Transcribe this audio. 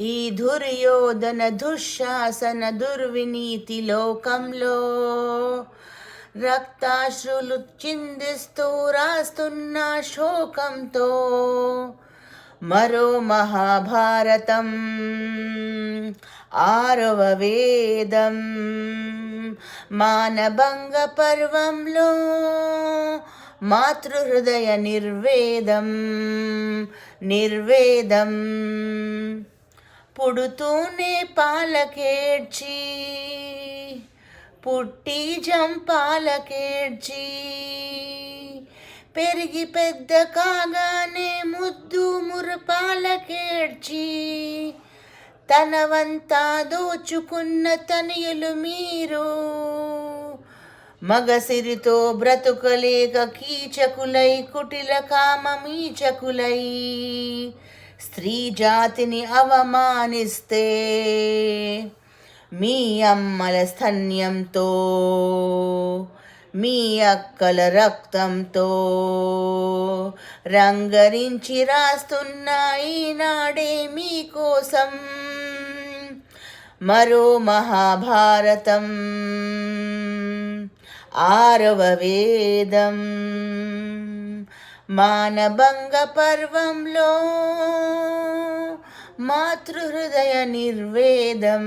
ఈ దుర్యోధన దుశ్శాసన దుర్వినీతి లోకంలో రక్తాశ్రులు చిందిస్తూ రాస్తున్న శోకంతో మరో మహాభారతం ఆరవ వేదం మానభంగ పర్వంలో మాతృహృదయ నిర్వేదం పుడుతూనే పాలకేడ్చి పుట్టి జంపాలకేడ్చి పెరిగి పెద్ద కాగానే ముద్దు మురపాలకేడ్చి తనవంతా దోచుకున్న తనయులు మీరు మగసిరితో బ్రతుకలేక కీచకులై కుటిల కామమీచకులై స్త్రీ జాతిని అవమానిస్తే మీ అమ్మల స్తన్యంతో మీ అక్కల రక్తంతో రంగరించి రాస్తున్న ఈనాడే మీకోసం మరో మహాభారతం ఆరవ వేదం మానభంగ పర్వంలో మాతృహృదయ నిర్వేదం